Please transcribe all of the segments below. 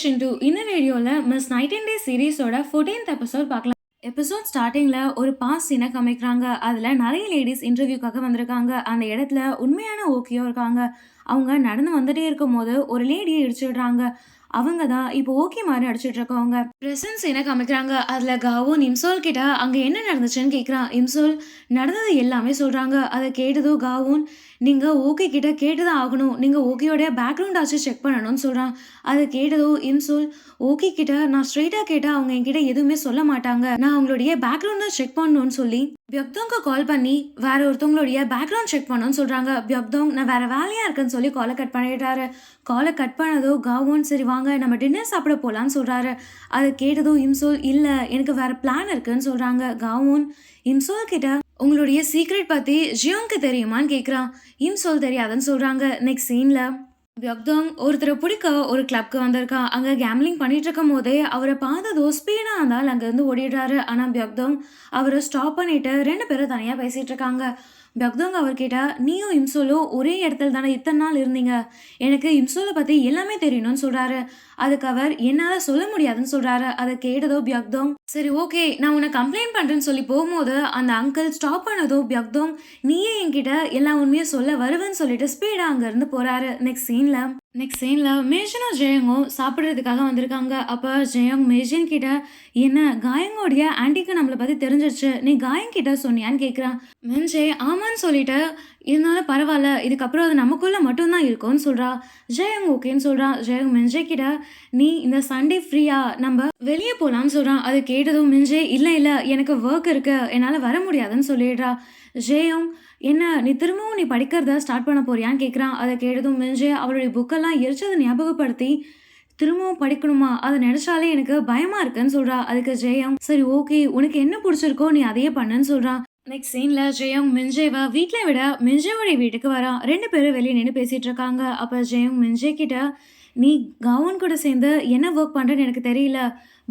ஷிண்டு இந்த வீடியோவில் மிஸ் நைட்டின் டே சீரீஸோட 14th episode பார்க்கலாம். எபிசோட் ஸ்டார்டிங்கில் ஒரு பாஸ் சீனை காமிக்கிறாங்க. அதில் நிறைய லேடிஸ் இன்டர்வியூக்காக வந்திருக்காங்க. அந்த இடத்துல உண்மையான ஓகேயோ இருக்காங்க. அவங்க நடந்து வந்துட்டே இருக்கும் போது ஒரு லேடியை இடிச்சுடுறாங்க. அவங்க தான் இப்போ ஓகே மாதிரி அடிச்சுட்டு இருக்கவங்க. பிரசன்ஸ் என்ன காமிக்கிறாங்க. அதில் காவும் இம்சோல் கிட்ட அங்கே என்ன நடந்துச்சுன்னு கேட்குறான். இம்சோல் நடந்தது எல்லாமே சொல்கிறாங்க. அதை கேட்டதும் காவும் நீங்கள் ஓகே கிட்ட கேட்டுதான் ஆகணும், நீங்கள் ஓகேயோடைய பேக்ரவுண்ட் ஆச்சு செக் பண்ணணும்னு சொல்கிறான். அதை கேட்டதும் இம்சோல் ஓகே கிட்ட நான் ஸ்ட்ரெயிட்டாக கேட்டால் அவங்க என்கிட்ட எதுவுமே சொல்ல மாட்டாங்க, நான் அவங்களுடைய பேக்ரவுண்ட் தான் செக் பண்ணணும்னு சொல்லி பியக்தோங்க்கு கால் பண்ணி வேற ஒருத்தவங்களுடைய பேக்ரவுண்ட் செக் பண்ணணும்னு சொல்கிறாங்க. பியக்தோங் நான் வேற வேலையாக இருக்குன்னு சொல்லி காலை கட் பண்ணிடுறாரு. காலை கட் பண்ணதோ காவோன் சரி வாங்க நம்ம டின்னர் சாப்பிட போகலான்னு சொல்கிறாரு. அதை கேட்டதும் இம்சோல் இல்லை எனக்கு வேற பிளான் இருக்குன்னு சொல்கிறாங்க. காவோன் இம்சோல் கிட்ட உங்களுடைய சீக்ரெட் பற்றி ஜியோங்க்கு தெரியுமான்னு கேட்குறான். இம்சோல் தெரியாதுன்னு சொல்கிறாங்க. நெக்ஸ்ட் சீனில் பியக்தோங் ஒருத்தரை பிடிக்க ஒரு கிளப்க்கு வந்திருக்கான். அங்கே கேம்லிங் பண்ணிட்டு இருக்கும் போதே அவரை பார்த்ததோ ஸ்பீடாக இருந்தால் அங்கேருந்து ஓடிடுறாரு. ஆனால் பியக்தோங் அவரை ஸ்டாப் பண்ணிட்டு 2 பேரும் தனியாக பேசிகிட்டு இருக்காங்க. பியக்தோங் அவர்கிட்ட நீயும் இம்சோலும் ஒரே இடத்துல தானே இத்தனை நாள் இருந்தீங்க, எனக்கு இம்சோலை பற்றி எல்லாமே தெரியணும்னு சொல்கிறாரு. அதுக்கு அவர் என்னால் சொல்ல முடியாதுன்னு சொல்கிறாரு. அதை கேட்டதோ பியக்தோங் சரி ஓகே நான் உன்னை கம்ப்ளைண்ட் பண்ணுறேன்னு சொல்லி போகும்போது அந்த அங்கிள் ஸ்டாப் பண்ணதோ பியக்தோங் நீயே என்கிட்ட எல்லா உண்மையும் சொல்ல வருவேன்னு சொல்லிட்டு ஸ்பீடாக அங்கேருந்து போகிறாரு. நெக்ஸ்ட் சீனில் மேஜனும் ஜெயங்கும் சாப்பிட்றதுக்காக வந்திருக்காங்க. அப்போ ஜெயங் மேஜன் கிட்ட என்ன காயங்கோடைய ஆன்டிக்கு நம்மளை பற்றி தெரிஞ்சிருச்சு, நீ காயங் கிட்ட சொன்னியான்னு கேட்குறான். மென்ஜே ஆமான்னு சொல்லிட்டு இருந்தாலும் பரவாயில்ல இதுக்கப்புறம் அது நமக்குள்ளே மட்டும்தான் இருக்கும்னு சொல்கிறா. ஜெயங் ஓகேன்னு சொல்கிறான். ஜெயங் மென்ஜே கிட்ட நீ இந்த சண்டே ஃப்ரீயா நம்ம வெளியே போகலான்னு சொல்கிறான். அதை கேட்டதும் மென்ஜே இல்லை எனக்கு ஒர்க் இருக்கு என்னால் வர முடியாதுன்னு சொல்லிடுறா. ஜெயங் என்ன நீ திரும்பவும் நீ படிக்கிறத ஸ்டார்ட் பண்ண போறியான்னு கேட்குறான். அதை கேட்டதும் மென்ஜே அவளுடைய புக்கெல்லாம் எரிச்சதை ஞாபகப்படுத்தி திரும்பவும் படிக்கணுமா அதை நினச்சாலே எனக்கு பயமாக இருக்குன்னு சொல்கிறா. அதுக்கு ஜெயம் சரி ஓகே உனக்கு என்ன பிடிச்சிருக்கோ நீ அதையே பண்ணுன்னு சொல்கிறான். நெக்ஸ்ட் சீனில் ஜெயம் மென்ஜேவை வீட்டில் விட மென்ஜேவோடைய வீட்டுக்கு வரான். 2 பேரும் வெளியே நின்று பேசிகிட்டு இருக்காங்க. அப்போ ஜெயம் மென்ஜே கிட்ட நீ கவுன் கூட சேர்ந்து என்ன ஒர்க் பண்ணுறேன்னு எனக்கு தெரியல,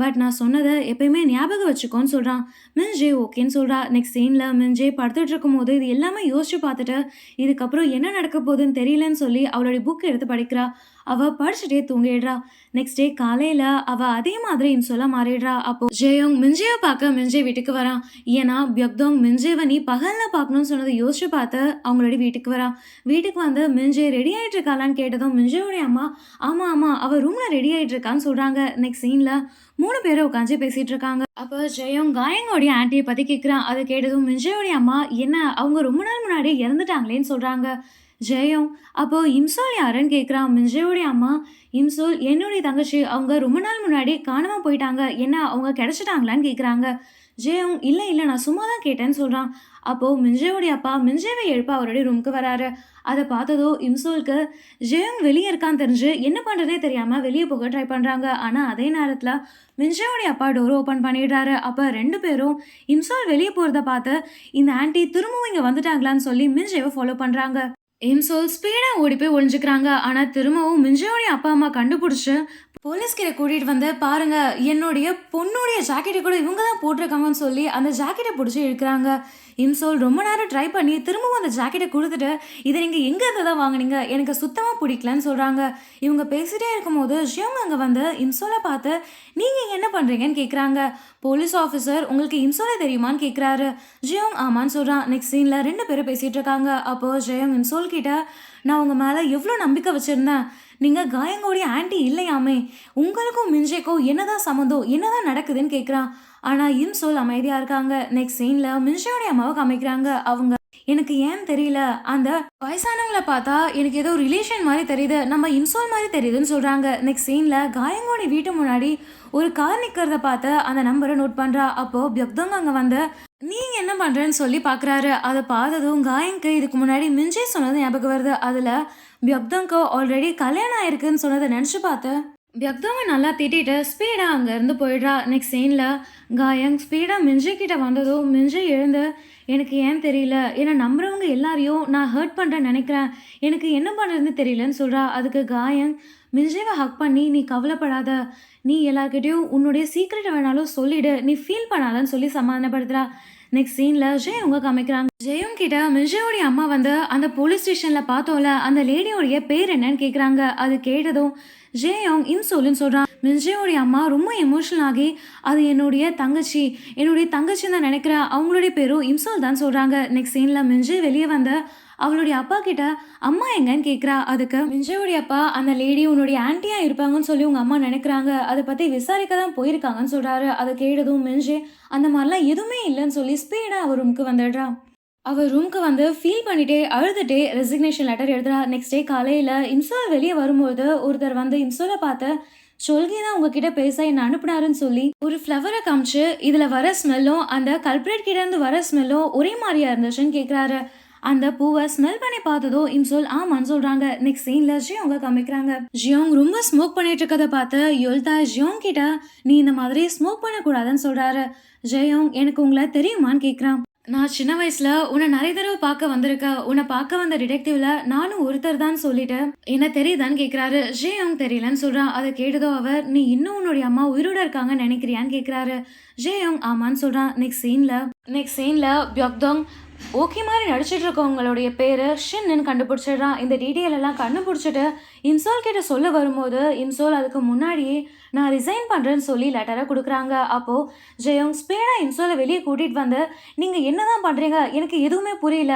பட் நான் சொன்னதை எப்பயுமே ஞாபகம் வச்சுக்கோன்னு சொல்கிறான். மென்ஜே ஓகேன்னு சொல்கிறா. நெக்ஸ்ட் சீனில் மென்ஜே படுத்துட்டு இருக்கும் போது இது எல்லாமே யோசிச்சு பார்த்துட்டு இதுக்கப்புறம் என்ன நடக்க போகுதுன்னு தெரியலன்னு சொல்லி அவளுடைய புக் எடுத்து படிக்கிறா. அவள் படிச்சுட்டே தூங்கிடுறா. நெக்ஸ்ட் டே காலையில் அவள் அதே மாதிரி இம்சோலா மாறிடுறா. அப்போ ஜெயோங் மின்ஜேவை பார்க்க மின்ஜே வீட்டுக்கு வரான். ஏன்னா பியக்தோங் மின்ஜேவை நீ பகலில் பார்க்கணும்னு சொன்னதை யோசிச்சு பார்த்து அவங்களுடைய வீட்டுக்கு வரான். வீட்டுக்கு வந்து மின்ஜே ரெடி ஆகிட்டு இருக்காளான்னு கேட்டதும் மின்ஜேவுடைய அம்மா ஆமாம் அவள் ரூமில் ரெடி ஆகிட்டு இருக்கான்னு சொல்கிறாங்க. நெக்ஸ்ட் சீனில் 3 பேரும் உட்காந்து பேசிகிட்டு இருக்காங்க. அப்போ ஜெயோங் காயங்கோடைய ஆன்ட்டியை பற்றி கேட்குறான். அதை கேட்டதும் மின்ஜேவுடைய அம்மா என்ன அவங்க ரொம்ப நாள் முன்னாடி இறந்துட்டாங்களேன்னு சொல்கிறாங்க. ஜெயம் அப்போ இம்சோல் யாருன்னு கேட்குறான். மின்ஜேவுடைய அம்மா இம்சோல் என்னுடைய தங்கச்சி, அவங்க ரொம்ப நாள் முன்னாடி காணாமல் போயிட்டாங்க, என்ன அவங்க கிடச்சிட்டாங்களான்னு கேட்குறாங்க. ஜெயம் இல்லை நான் சும்மா தான் கேட்டேன்னு சொல்கிறான். அப்போது மின்ஜேவுடைய அப்பா மின்ஜேவை எழுப்ப அவருடைய ரூமுக்கு வராரு. அதை பார்த்ததோ இம்சோலுக்கு ஜெயம் வெளியே இருக்கான்னு தெரிஞ்சு என்ன பண்ணுறதே தெரியாமல் வெளியே போக ட்ரை பண்ணுறாங்க. ஆனால் அதே நேரத்தில் மின்ஜேவுடைய அப்பா டோர் ஓப்பன் பண்ணிடுறாரு. அப்போ 2 பேரும் இம்சோல் வெளியே போகிறத பார்த்து இந்த ஆன்ட்டி திரும்பவும் இங்கே வந்துட்டாங்களான்னு சொல்லி மின்ஜேவை ஃபாலோ பண்ணுறாங்க. இம்சோல் ஸ்பீடாக ஓடி போய் ஒழிஞ்சுக்கிறாங்க. ஆனால் திரும்பவும் மின்ஜேவுடைய அப்பா அம்மா கண்டுபிடிச்சி போலீஸ்கிட்ட கூட்டிகிட்டு வந்து பாருங்க என்னுடைய பொண்ணுடைய ஜாக்கெட்டை கூட இவங்க தான் போட்டிருக்காங்கன்னு சொல்லி அந்த ஜாக்கெட்டை பிடிச்சி இழுக்கிறாங்க. இம்சோல் ரொம்ப நேரம் ட்ரை பண்ணி திரும்பவும் அந்த ஜாக்கெட்டை கொடுத்துட்டு இதை நீங்கள் எங்கே இருந்து தான் வாங்கினீங்க, எனக்கு சுத்தமாக பிடிக்கலன்னு சொல்கிறாங்க. இவங்க பேசிகிட்டே இருக்கும்போது ஜியோங் அங்கே வந்து இம்சோலை பார்த்து நீங்கள் என்ன பண்ணுறீங்கன்னு கேட்குறாங்க. போலீஸ் ஆஃபீஸர் உங்களுக்கு இம்சோலை தெரியுமான்னு கேட்குறாரு. ஜியோங் ஆமான்னு சொல்கிறான். நெக்ஸ்ட் சீனில் 2 பேரும் பேசிகிட்டு இருக்காங்க. அப்போது ஜியோங் இம்சோல் கிட்ட நான் உங்கள் மேலே எவ்வளோ நம்பிக்கை வச்சுருந்தேன், நீங்கள் காயங்கோடைய ஆன்ட்டி இல்லையாமே, உங்களுக்கும் மின்ஜேக்கும் என்னதான் சம்மந்தம், என்னதான் நடக்குதுன்னு கேட்குறான். ஆனால் இம்சோல் அமைதியாக இருக்காங்க. நெக்ஸ்ட் சீனில் மின்ஜேவுடைய அம்மாவை காமிக்கிறாங்க. அவங்க எனக்கு ஏன் தெரியல அந்த வயசானவங்களை பார்த்தா எனக்கு ஏதோ ரிலேஷன் மாதிரி தெரியுது, நம்ம இம்சோல் மாதிரி தெரியுதுன்னு சொல்கிறாங்க. நெக்ஸ்ட் சீனில் காயங்கோடைய வீட்டு முன்னாடி ஒரு கார் நிற்கிறத பார்த்து அந்த நம்பரை நோட் பண்ணுறா. அப்போது பியக்தோங் அங்கே வந்து நீங்கள் என்ன பண்ணுறேன்னு சொல்லி பார்க்குறாரு. அதை பார்த்ததும் காயங்க்கு இதுக்கு முன்னாடி மின்ஜே சொன்னது ஞாபகம் வருது. அதில் பியக்தோங்க்கு ஆல்ரெடி கல்யாணம் ஆயிருக்குன்னு சொன்னதை நினச்சி பார்த்து பியக்தோங்கை நல்லா திட்டிட்டு ஸ்பீடாக அங்கேருந்து போயிடுறா. நெக்ஸ்ட் சீனில் காயங் ஸ்பீடாக மின்ஜே கிட்ட வந்ததும் மின்ஜே எழுந்து எனக்கு ஏன் தெரியல, என்னை நம்புறவங்க எல்லாரையும் நான் ஹர்ட் பண்ணுறேன்னு நினைக்கிறேன், எனக்கு என்ன பண்ணுறதுன்னு தெரியலன்னு சொல்கிறா. அதுக்கு காயங் மின்ஜேவை ஹக் பண்ணி நீ கவலைப்படாத, நீ எல்லார்கிட்டையும் உன்னுடைய சீக்ரெட்டை வேணாலும் சொல்லிவிடு, நீ ஃபீல் பண்ணாதன்னு சொல்லி சமாதானப்படுத்துகிறா. நெக்ஸ்ட் சீன்ல ஜெயோங்க காமிக்கிறாங்க. ஜெயோங் கிட்ட மின்ஜியோடைய அம்மா வந்து அந்த போலீஸ் ஸ்டேஷன்ல பார்த்தோம்ல அந்த லேடியோடைய பேர் என்னன்னு கேக்குறாங்க. அது கேட்டதும் ஜெயோங் இன்சோல்னு சொல்றான். மின்ஜியோடைய அம்மா ரொம்ப எமோஷனல் ஆகி அது என்னுடைய தங்கச்சி தான் நினைக்கிறேன், அவங்களுடைய பேரும் இம்சோல் தான் சொல்றாங்க. நெக்ஸ்ட் சீன்ல மின்ஜி வெளியே வந்த அவளுடைய அப்பா கிட்ட அம்மா எங்கன்னு கேட்குறா. அதுக்கு மின்ஜியோடைய அப்பா அந்த லேடி உன்னுடைய ஆன்ட்டியா இருப்பாங்கன்னு சொல்லி உங்க அம்மா நினைக்கிறாங்க, அதை பத்தி விசாரிக்க தான் போயிருக்காங்கன்னு சொல்றாரு. அதை கேட்டதும் மின்ஜி அந்த மாதிரிலாம் எதுவுமே இல்லைன்னு சொல்லி ஸ்பீடா அவர் ரூமுக்கு வந்துடுறா. அவர் ரூமுக்கு வந்து ஃபீல் பண்ணிட்டே அழுதுட்டே ரெசிக்னேஷன் லெட்டர் எழுதுறா. நெக்ஸ்ட் டே காலையில இம்சோல் வெளியே வரும்போது ஒருத்தர் வந்து இம்சோலை பார்த்து சொல்கி தான் உங்ககிட்ட பேச என்ன அனுப்புனாருன்னு சொல்லி ஒரு ஃப்ளவரை காமிச்சு இதுல வர ஸ்மெல்லும் அந்த கல்பிரேட் கிட்ட இருந்து வர ஸ்மெல்லும் ஒரே மாதிரியா இருந்துச்சுன்னு கேக்குறாரு. அந்த பூவை ஸ்மெல் பண்ணி பார்த்ததோ இம்சோல் ஆமான்னு சொல்றாங்க. நெக்ஸ்ட் சீன்ல ஜியோங்க காமிக்கிறாங்க. ஜியோங் ரொம்ப ஸ்மோக் பண்ணிட்டு இருக்கதை பார்த்து யோல்தா ஜியோங் கிட்ட நீ இந்த மாதிரி ஸ்மோக் பண்ணக்கூடாதுன்னு சொல்றாரு. ஜெயோங் எனக்கு உங்களை தெரியுமான்னு கேட்குறான். நான் சின்ன வயசுல உன்னை நிறைய தடவை பார்க்க வந்திருக்கேன், உன்னை பார்க்க வந்த டிடெக்டிவ்ல நானும் ஒருத்தர் தான் சொல்லிட்டு என்ன தெரியுதான்னு கேட்குறாரு. ஜெயோங் தெரியலன்னு சொல்றான். அதை கேட்டதோ அவர் நீ இன்னும் உன்னுடைய அம்மா உயிரோட இருக்காங்கன்னு நினைக்கிறியான்னு கேட்குறாரு. ஜெயோங் ஆமான்னு சொல்றான். நெக்ஸ்ட் சீன்ல பியோக்தோங் ஓகே மாதிரி நடிச்சிட்டு இருக்கவங்களுடைய பேரு ஷின்னு கண்டுபிடிச்சிடுறான். இந்த டீட்டெயில் எல்லாம் கண்டுபிடிச்சிட்டு இம்சோல் கிட்ட சொல்ல வரும்போது இம்சோல் அதுக்கு முன்னாடியே நான் ரிசைன் பண்ணுறேன்னு சொல்லி லெட்டரை கொடுக்குறாங்க. அப்போது ஜெயோங் ஸ்பீடாக இம்சோலை வெளியே கூட்டிகிட்டு வந்து நீங்கள் என்ன தான் பண்ணுறீங்க, எனக்கு எதுவுமே புரியல.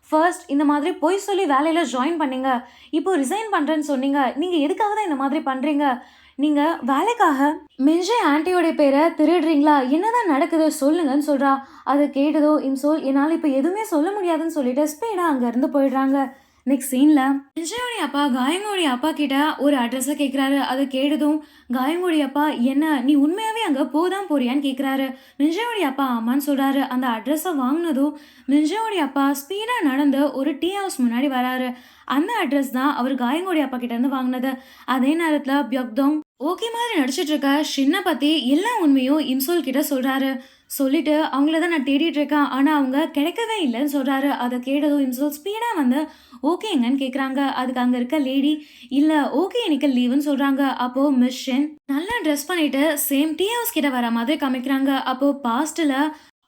ஃபர்ஸ்ட் இந்த மாதிரி பொய் சொல்லி வேலையில் ஜாயின் பண்ணீங்க, இப்போ ரிசைன் பண்ணுறேன்னு சொன்னீங்க, நீங்கள் எதுக்காக தான் இந்த மாதிரி பண்ணுறீங்க? நீங்கள் வேலைக்காக மின்ஜே ஆன்ட்டியோடைய பேரை திருடுறீங்களா? என்னதான் நடக்குது சொல்லுங்கன்னு சொல்கிறா. அதை கேட்டதோ இம்சோல் என்னால் இப்போ எதுவுமே சொல்ல முடியாதுன்னு சொல்லிட்டு ஸ்பீடாக அங்கேருந்து போயிடுறாங்க. நெக்ஸ்ட் சீன்ல மின்ஜயோடைய அப்பா காயங்கோடைய அப்பா கிட்ட ஒரு அட்ரஸை கேட்குறாரு. அதை கேட்டதும் காயங்கோடைய அப்பா என்ன நீ உண்மையாகவே அங்கே போதான் போறியான்னு கேட்குறாரு. மின்ஜயோடைய அப்பா ஆமான்னு சொல்கிறாரு. அந்த அட்ரஸை வாங்கினதும் மின்ஜயோடைய அப்பா ஸ்பீடாக நடந்து ஒரு டீ ஹவுஸ் முன்னாடி வராரு. அந்த அட்ரஸ் தான் அவர் காயங்கோடைய அப்பா கிட்ட இருந்து வாங்கினது. அதே நேரத்தில் பியோக்தோங் ஓகே மாதிரி நடிச்சிட்டு இருக்க ஷின்னை பற்றி எல்லா உண்மையும் இம்சோல் கிட்ட சொல்கிறாரு. சொல்லிட்டு அவங்கள தான் நான் தேடிட்டு இருக்கேன், ஆனால் அவங்க கிடைக்கவே இல்லைன்னு சொல்கிறாரு. அதை கேட்டதும் இம்சோல் ஸ்பீடாக வந்து ஓகேங்கன்னு கேட்குறாங்க. அதுக்கு அங்கே இருக்க லேடி இல்லை ஓகே எனக்கு லீவுன்னு சொல்கிறாங்க. அப்போது மிஸ் ஷின் நல்லா ட்ரெஸ் பண்ணிட்டு சேம் டீ ஹவுஸ் கிட்ட வர மாதிரி காமிக்கிறாங்க. அப்போது பாஸ்ட்டில்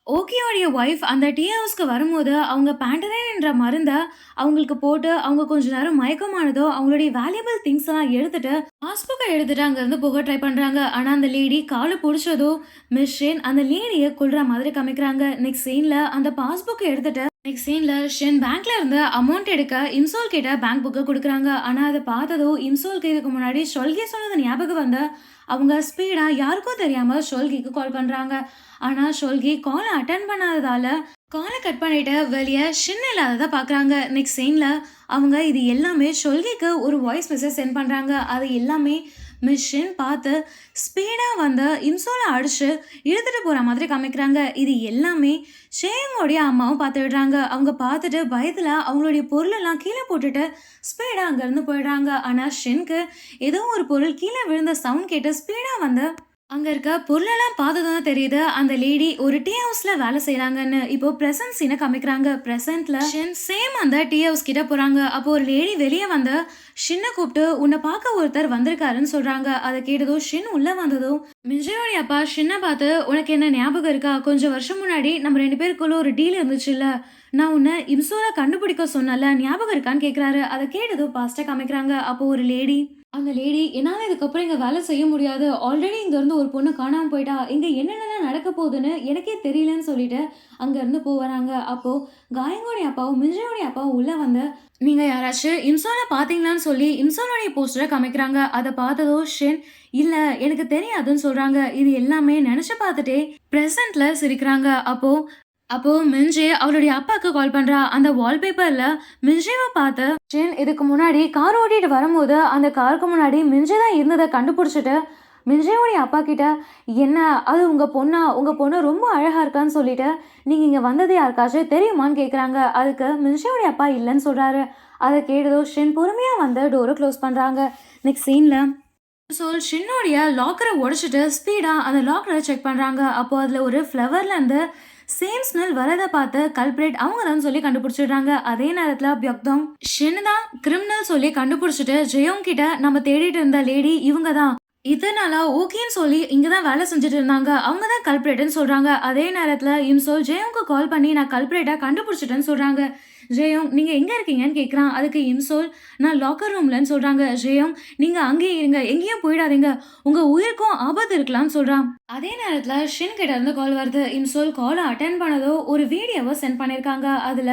ஓகேயோடைய ஒய்ஃப் அந்த டீ ஹவுஸ்க்கு வரும்போது அவங்க பேண்டரைன்ற மருந்தை அவங்களுக்கு போட்டு அவங்க கொஞ்ச நேரம் மயக்கமானதோ அவங்களுடைய வேல்யூபிள் திங்ஸ் எல்லாம் எடுத்துட்டு பாஸ்புக்கை எடுத்துட்டு அங்கேருந்து போக ட்ரை பண்ணுறாங்க. ஆனால் அந்த லேடி காலை பிடிச்சதோ மிஷின் அந்த லேடியை கொள்ற மாதிரி காமிக்கிறாங்க. நெக்ஸ்ட் சீன்ல ஷென் பேங்க்ல இருந்து அமௌண்ட் எடுக்க இம்சோல் கிட்ட பேங்க் புக்கை கொடுக்குறாங்க. ஆனால் அதை பார்த்ததோ இம்சோல்க்கு இதுக்கு முன்னாடி ஷொல்கி சொன்னது ஞாபகம் வந்து அவங்க ஸ்பீடாக யாருக்கும் தெரியாமல் ஷொல்கிக்கு கால் பண்ணுறாங்க. ஆனால் ஷொல்கி காலை அட்டன் பண்ணாததால காலை கட் பண்ணிட்டு வெளியே ஷின் இல்லாததை பார்க்குறாங்க. நெக்ஸ்ட் சீனில் அவங்க இது எல்லாமே ஷொல்கிக்கு ஒரு வாய்ஸ் மெசேஜ் சென்ட் பண்ணுறாங்க. அது எல்லாமே மிஷின் பார்த்து ஸ்பீடாக வந்து இம்சோலை அடிச்சு இழுத்துட்டு போகிற மாதிரி காமிக்கிறாங்க. இது எல்லாமே ஷேங்கோடைய அம்மாவும் பார்த்துடுறாங்க. அவங்க பார்த்துட்டு பயத்தில் அவங்களுடைய பொருளெல்லாம் கீழே போட்டுட்டு ஸ்பீடாக அங்கேருந்து போயிடுறாங்க. ஆனால் ஷின்க்கு ஏதோ ஒரு பொருள் கீழே விழுந்த சவுண்ட் கேட்டு ஸ்பீடாக வந்து அங்கே இருக்க பொருளெல்லாம் பார்த்ததும் தான் தெரியுது அந்த லேடி ஒரு டீ ஹவுஸில் வேலை செய்கிறாங்கன்னு. இப்போ ப்ரெசன்ட் சீனை காமிக்கிறாங்க. ப்ரெசென்ட்ல ஷின் சேம் அந்த டீ ஹவுஸ் கிட்ட போகிறாங்க. அப்போ ஒரு லேடி வெளியே வந்து ஷின்னை கூப்பிட்டு உன்னை பார்க்க ஒருத்தர் வந்திருக்காருன்னு சொல்கிறாங்க. அதை கேட்டதும் ஷின் உள்ளே வந்ததும் மிஜயோடைய அப்பா ஷின்னை பார்த்து உனக்கு என்ன ஞாபகம் இருக்கா, கொஞ்சம் வருஷம் முன்னாடி நம்ம 2 பேருக்குள்ள ஒரு டீல் இருந்துச்சுல்ல, நான் உன்னை இம்சோலை கண்டுபிடிக்க சொன்னல ஞாபகம் இருக்கான்னு கேட்குறாரு. அதை கேட்டதும் பாஸ்ட்டாக காமிக்கிறாங்க. அப்போ ஒரு லேடி அந்த லேடி என்னால் இதுக்கப்புறம் இங்கே வேலை செய்ய முடியாது, ஆல்ரெடி இங்கேருந்து ஒரு பொண்ணு காணாமல் போயிட்டா, இங்கே என்னென்னலாம் நடக்க போகுதுன்னு எனக்கே தெரியலன்னு சொல்லிட்டு அங்கேருந்து போகிறாங்க. அப்போது காயங்கோடைய அப்பாவும் மிஜயோடைய அப்பாவும் உள்ளே வந்து நீங்கள் யாராச்சும் இம்சோலை பார்த்தீங்களான்னு சொல்லி இம்சோலுடைய போஸ்டரை காமிக்கிறாங்க. அதை பார்த்ததோ ஷின் இல்லை எனக்கு தெரியாதுன்னு சொல்கிறாங்க. இது எல்லாமே நினச்சி பார்த்துட்டே ப்ரெசண்ட்டில் சிரிக்கிறாங்க. அப்போ மின்ஜே அவளுடைய அப்பாவுக்கு கால் பண்றா. அந்த வால்பேப்பர்ல மின்ஜேவை பார்த்து ஷின் இதுக்கு முன்னாடி கார் ஓட்டிட்டு வரும்போது அந்த காருக்கு முன்னாடி மின்ஜே தான் இருந்ததை கண்டுபிடிச்சிட்டு மின்ஜேவுடைய அப்பா கிட்ட என்ன அது உங்க பொண்ணு ரொம்ப அழகா இருக்கான்னு சொல்லிட்டு நீங்க இங்க வந்தது யாருக்காச்சும் தெரியுமான்னு கேக்குறாங்க. அதுக்கு மின்ஜேவுடைய அப்பா இல்லைன்னு சொல்றாரு. அதை கேட்டதோ ஷின் பொறுமையா வந்து டோரை க்ளோஸ் பண்றாங்க. நெக்ஸ்ட் சீன்ல ஷின்னோடைய லாக்கரை உடைச்சிட்டு ஸ்பீடா அந்த லாக்கரை செக் பண்றாங்க. அப்போ அதுல ஒரு ஃப்ளவர்ல இருந்து சேம் ஸ்மெல் வரதை பார்த்து கல்பிரேட் அவங்க தான் சொல்லி கண்டுபிடிச்சிடுறாங்க. அதே நேரத்தில் பியோக்தோங் ஷின் தான் கிரிமினல் சொல்லி கண்டுபிடிச்சிட்டு ஜெயோங் கிட்ட நம்ம தேடிட்டு இருந்த லேடி இவங்க தான், இதனால ஓகேன்னு சொல்லி இங்க தான் வேலை செஞ்சுட்டு இருந்தாங்க. அவங்க தான் கல்ப்ரிட்ன்னு சொல்றாங்க. அதே நேரத்துல இன்சோல் ஜெயோங்க்கு கால் பண்ணி நான் கல்ப்ரிட்ட கண்டுபிடிச்சுட்டேன்னு சொல்றாங்க. ஜெயோங் நீங்க எங்க இருக்கீங்கன்னு கேட்குறான். அதுக்கு இன்சோல் நான் லாக்கர் ரூம்லன்னு சொல்றாங்க. ஜெயோங் நீங்க அங்கேயே இருங்க. எங்கேயும் போயிடாதீங்க. உங்க உயிருக்கும் ஆபத்து இருக்கலாம்னு சொல்றான். அதே நேரத்துல ஷின் கிட்ட இருந்து கால் வருது. இன்சோல் கால அட்டெண்ட் பண்ணதோ ஒரு வீடியோவ சென்ட் பண்ணியிருக்காங்க. அதுல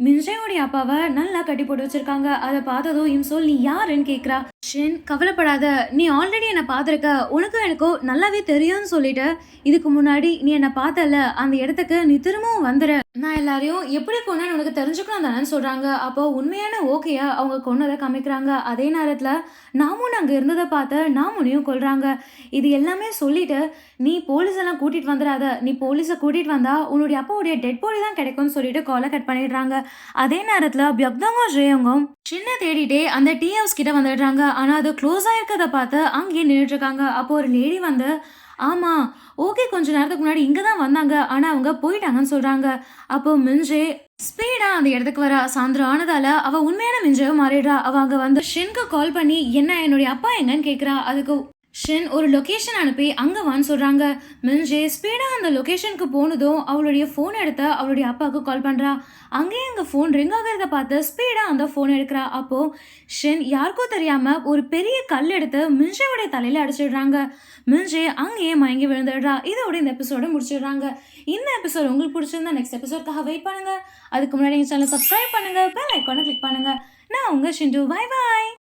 மின்ஜேயோடைய அப்பாவ நல்லா கட்டி போட்டு வச்சிருக்காங்க. அத பார்த்ததும் இன்சோல் நீ யாருன்னு கேட்கிறா. ஷின் கவலைப்படாத. நீ ஆல்ரெடி என்ன பார்த்துருக்க. உனக்கும் எனக்கும் நல்லாவே தெரியும்னு சொல்லிட்டு, இதுக்கு முன்னாடி நீ என்ன பார்த்தல்ல, அந்த இடத்துக்கு நீ திரும்பவும் வந்துரு. நான் எல்லாரையும் எப்படி கொன்னேன்னு உனக்கு தெரிஞ்சுக்கணும் தானேன்னு சொல்றாங்க. அப்போ உண்மையான ஓகேய அவங்க கொன்னத காமிக்கிறாங்க. அதே நேரத்துல நாமுன் அங்க இருந்தத பார்த்து நாமுனையும் கொல்றாங்க. இது எல்லாமே சொல்லிட்டு, நீ போலீஸ் எல்லாம் கூட்டிட்டு வந்துடாத. நீ போலீஸ கூட்டிட்டு வந்தா உன்னுடைய அப்பாவுடைய டெட் பாடி தான் கிடைக்கும்னு சொல்லிட்டு கால கட் பண்ணிடுறாங்க. அதே நேரத்துல பியக்தாங்கும் ஜெயோங்கும் சின்ன தேடிட்டே அந்த டீ ஹவுஸ் கிட்ட வந்துடுறாங்க. ஆனா அது க்ளோஸ் ஆயிருக்கத பார்த்து அங்கேயே நின்னுட்டு இருக்காங்க. அப்போ ஒரு லேடி வந்து ஆமா ஓகே கொஞ்ச நேரத்துக்கு முன்னாடி இங்க தான் வந்தாங்க. ஆனா அவங்க போயிட்டாங்கன்னு சொல்றாங்க. அப்போ மின்ஜே ஸ்பீடா அந்த இடத்துக்கு வரா. சாயந்தரம் ஆனதால அவ உண்மையான மின்ஜேவா மாறிடுறா. அவ அங்க வந்து ஷின்க்கு கால் பண்ணி என்ன என்னுடைய அப்பா எங்கன்னு கேக்குறா. அதுக்கு ஷின் ஒரு லொகேஷன் அனுப்பி அங்க வான்னு சொல்றாங்க. மின்ஜே ஸ்பீடா அந்த லொகேஷனுக்கு போனதும் அவளுடைய ஃபோன் எடுத்து அவளுடைய அப்பாவுக்கு கால் பண்றா. அங்கேயே அங்க ஃபோன் ரிங் ஆகிறத பார்த்து ஸ்பீடா அந்த ஃபோன் எடுக்கிறா. அப்போ ஷின் யாருக்கோ தெரியாம ஒரு பெரிய கல் எடுத்து மின்ஜேவுடைய தலையில அடிச்சிடுறாங்க. மின்ஜே அங்கேயே மயங்கி விழுந்துடுறா. இதோட இந்த எபிசோட முடிச்சிடுறாங்க. இந்த எபிசோட் உங்களுக்கு பிடிச்சிருந்தா நெக்ஸ்ட் எபிசோட்காக வெயிட் பண்ணுங்க. அதுக்கு முன்னாடி எங்க சேனல் சப்ஸ்கிரைப் பண்ணுங்க, பெல் ஐகானை கிளிக் பண்ணுங்க. நான் உங்க ஷிண்டு. Bye bye.